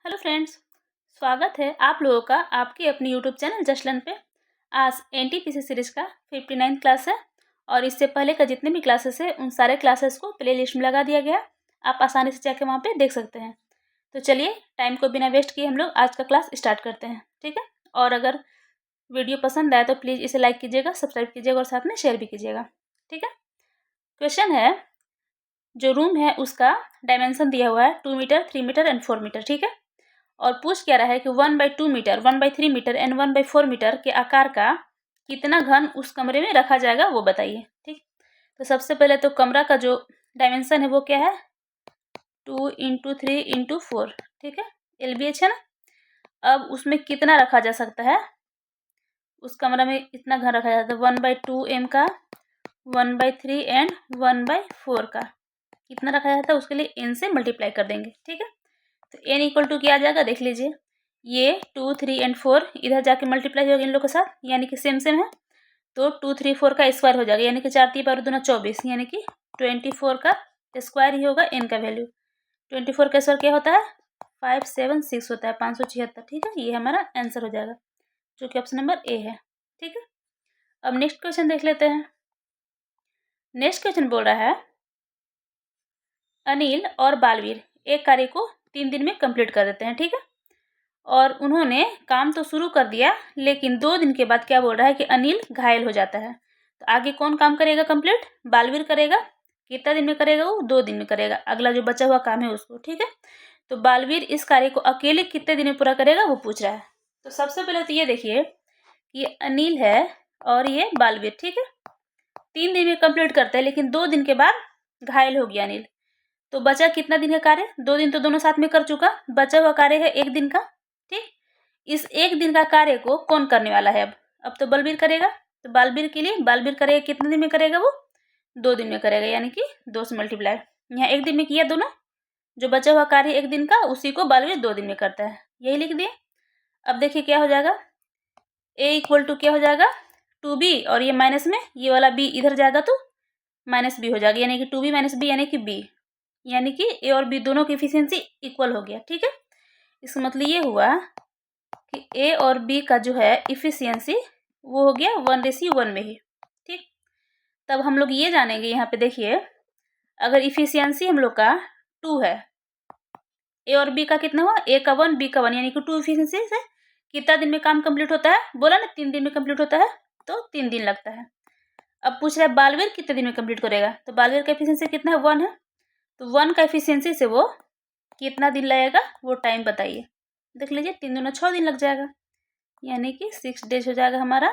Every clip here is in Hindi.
हेलो फ्रेंड्स, स्वागत है आप लोगों का आपके अपनी यूट्यूब चैनल जस्ट लर्न पे। आज एनटीपीसी सीरीज का 59 क्लास है और इससे पहले का जितने भी क्लासेस है उन सारे क्लासेस को प्ले लिस्ट में लगा दिया गया। आप आसानी से जाके वहाँ पे देख सकते हैं। तो चलिए टाइम को बिना वेस्ट किए हम लोग आज का क्लास स्टार्ट करते हैं, ठीक है। और अगर वीडियो पसंद आए तो प्लीज़ इसे लाइक कीजिएगा, सब्सक्राइब कीजिएगा और साथ में शेयर भी कीजिएगा, ठीक है। क्वेश्चन है, जो रूम है उसका डायमेंशन दिया हुआ है 2 मीटर, 3 मीटर एंड 4 मीटर, ठीक है। और पूछ क्या रहा है कि 1/2 मीटर, 1/3 मीटर एंड 1/4 मीटर के आकार का कितना घन उस कमरे में रखा जाएगा वो बताइए, ठीक। तो सबसे पहले तो कमरा का जो डायमेंशन है वो क्या है, 2 × 3 × 4, ठीक है, LBH है ना। अब उसमें कितना रखा जा सकता है, उस कमरा में इतना घन रखा जाता है 1/2 m का, 1/3 एंड 1/4 का कितना रखा जाता है, उसके लिए n से मल्टीप्लाई कर देंगे, ठीक है। तो n इक्वल टू क्या आ जाएगा देख लीजिए, ये 2, 3 एंड 4 इधर जाके मल्टीप्लाई होगा इन लोग के साथ, यानी कि सेम सेम है। तो 2, 3, 4 का स्क्वायर हो जाएगा, यानी कि 4 3 12 24, यानी कि 24 का स्क्वायर ही होगा n का वैल्यू। 24 का स्क्वायर क्या होता है, 576 होता है, 576, ठीक है। ये हमारा आंसर हो जाएगा, जो कि ऑप्शन नंबर ए है, ठीक है। अब नेक्स्ट क्वेश्चन देख लेते हैं। नेक्स्ट क्वेश्चन बोल रहा है, अनिल और बालवीर एक कार्य को 3 दिन में कंप्लीट कर देते हैं, ठीक है। और उन्होंने काम तो शुरू कर दिया, लेकिन 2 दिन के बाद क्या बोल रहा है कि अनिल घायल हो जाता है। तो आगे कौन काम करेगा कंप्लीट, बालवीर करेगा। कितना दिन में करेगा वो, 2 दिन में करेगा, अगला जो बचा हुआ काम है उसको, ठीक है। तो बालवीर इस कार्य को अकेले कितने दिन में पूरा करेगा वो पूछ रहा है। तो सबसे पहले तो ये देखिए, ये अनिल है और ये बालवीर, ठीक है। 3 दिन में कंप्लीट करते हैं, लेकिन 2 दिन के बाद घायल हो गया अनिल। तो बचा कितना दिन का कार्य, 2 दिन तो दोनों साथ में कर चुका, बचा हुआ कार्य है 1 दिन का, ठीक। इस 1 दिन का कार्य को कौन करने वाला है, अब तो बलबीर करेगा। तो बालबीर के लिए बालबीर करेगा, कितने दिन में करेगा वो, 2 दिन में करेगा, यानी कि 2 से मल्टीप्लाई। यहाँ 1 दिन में किया दोनों, जो बचा हुआ कार्य 1 दिन का उसी को बालबीर 2 दिन में करता है, यही लिख दिए। अब देखिए क्या हो जाएगा, a इक्वल टू क्या हो जाएगा 2b, और ये माइनस में ये वाला b इधर जाएगा तो माइनस b हो जाएगा, यानी कि 2b - b यानी कि b, यानी कि a और b दोनों की एफिशिएंसी इक्वल हो गया, ठीक है। इसका मतलब ये हुआ कि ए और बी का जो है इफिशियंसी वो हो गया 1:1 में ही, ठीक। तब हम लोग ये जानेंगे, यहाँ पे देखिए, अगर इफिशियंसी हम लोग का 2 है, ए और बी का कितना हुआ, ए का 1 बी का 1, यानी कि 2 इफिशियंसी से कितना दिन में काम कंप्लीट होता है, बोला ना 3 दिन में कंप्लीट होता है, तो 3 दिन लगता है। अब पूछ रहा है बालवीर कितने दिन में कंप्लीट करेगा, तो बालवीर का एफिशिएंसी कितना है, 1 है। तो 1 का एफिशिएंसी से वो कितना दिन लगेगा वो टाइम बताइए। देख लीजिए, 3 दूना 6 दिन लग जाएगा, यानी कि 6 डेज हो जाएगा हमारा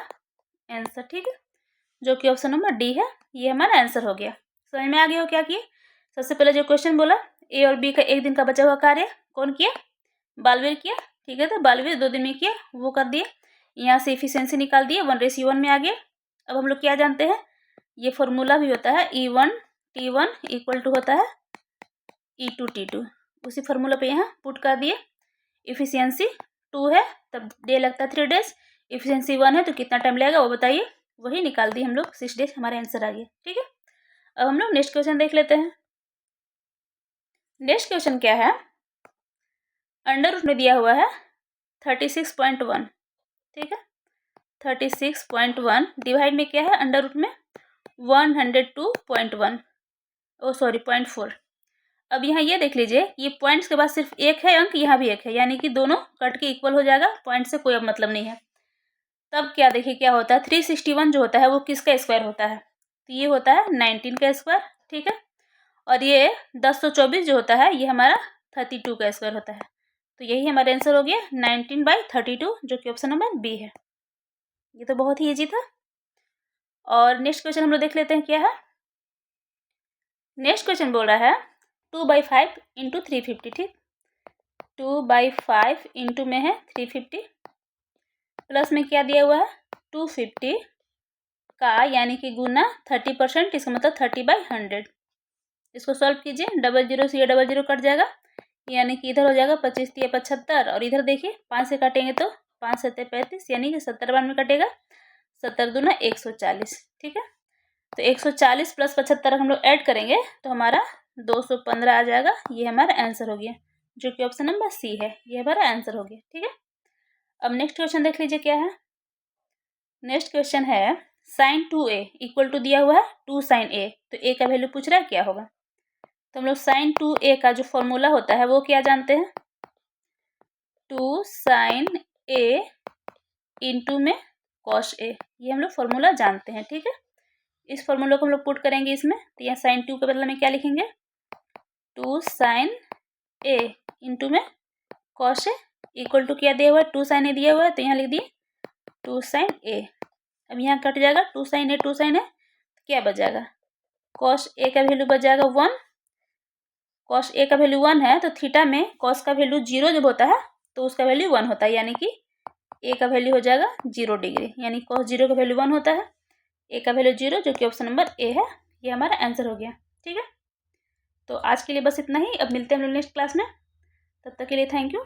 आंसर, ठीक है, जो कि ऑप्शन नंबर डी है। ये हमारा आंसर हो गया। समझ में आ गया हो क्या किए। सबसे पहले जो क्वेश्चन बोला, ए और बी का 1 दिन का बचा हुआ कार्य कौन किया, बालवीर किया, ठीक है। तो बालवीर 2 दिन में किया, वो कर दिए। यहाँ से इफिशियंसी निकाल दिए, 1:1 में आ गया। अब हम लोग क्या जानते हैं, ये फॉर्मूला भी होता है E1T1 इक्वल टू होता है E2T2, उसी फार्मूला पे यहाँ पुट कर दिए। इफिशियंसी 2 है, तब डे लगता है 3 डेज, इफिशियंसी 1 है तो कितना टाइम लगेगा वो बताइए, वही निकाल दी हम लोग, 6 डेज हमारे आंसर आ गया, ठीक है। अब हम लोग नेक्स्ट क्वेश्चन देख लेते हैं। नेक्स्ट क्वेश्चन क्या है, अंडर रूट में दिया हुआ है 36.1, ठीक है। 36.1 डिवाइड में क्या है, अंडर रूट में 102.1, ओ सॉरी 0.4। अब यहाँ ये देख लीजिए, ये पॉइंट्स के बाद सिर्फ एक है अंक, यहाँ भी एक है, यानी कि दोनों कट के इक्वल हो जाएगा, पॉइंट से कोई अब मतलब नहीं है। तब क्या देखिए क्या होता है, 361 जो होता है वो किसका स्क्वायर होता है, तो ये होता है 19 का स्क्वायर, ठीक है। और ये 1024 जो होता है ये हमारा 32 का स्क्वायर होता है। तो यही हमारा आंसर हो गया 19/32, जो कि ऑप्शन नंबर बी है। ये तो बहुत ही ईजी था। और नेक्स्ट क्वेश्चन हम लोग देख लेते हैं क्या है। नेक्स्ट क्वेश्चन बोल रहा है 2/5 × 350, ठीक। 2/5 इंटू में है 350, प्लस में क्या दिया हुआ है 250 का, यानी कि गुना 30%, इसका मतलब 30/100। इसको सॉल्व कीजिए, 00 से ये 00 कट जाएगा, यानी कि इधर हो जाएगा 25 × 75, और इधर देखिए 5 से काटेंगे तो 5 × 7 = 35, यानी कि 70 बार में कटेगा, 70 दूना 140, ठीक है। तो 140 प्लस 75 हम लोग ऐड करेंगे तो हमारा 215 आ जाएगा, ये हमारा आंसर हो गया, जो कि ऑप्शन नंबर सी है। ये हमारा आंसर हो गया। ठीक है, अब नेक्स्ट क्वेश्चन देख लीजिए क्या है। नेक्स्ट क्वेश्चन है sin 2a इक्वल टू दिया हुआ है 2 sin a, तो a का वैल्यू पूछ रहा है क्या होगा। तो हम लोग sin 2a का जो फॉर्मूला होता है वो क्या जानते हैं, 2 sin a इंटू में cos a, ये हम लोग फॉर्मूला जानते हैं। ठीक है, इस फॉर्मूला को हम लोग पुट करेंगे इसमें, तो यहाँ sin 2 के बदले में क्या लिखेंगे, 2 sin a इंटू में cos a इक्वल टू क्या दिया हुआ है, 2 sin a दिया हुआ है, तो यहाँ लिख दिए 2 sin a। अब यहाँ कट जाएगा 2 sin a 2 sin a, क्या बच जाएगा, cos a का वैल्यू बच जाएगा 1। cos a का वैल्यू 1 है तो थीटा में cos का वैल्यू 0 जब होता है तो उसका वैल्यू 1 होता है, यानी कि a का वैल्यू हो जाएगा 0 डिग्री, यानी cos 0 का वैल्यू 1 होता है, a का वैल्यू 0, जो कि ऑप्शन नंबर a है। ये हमारा आंसर हो गया। ठीक है, तो आज के लिए बस इतना ही। अब मिलते हैं हम लोग नेक्स्ट क्लास में, तब तक के लिए थैंक यू।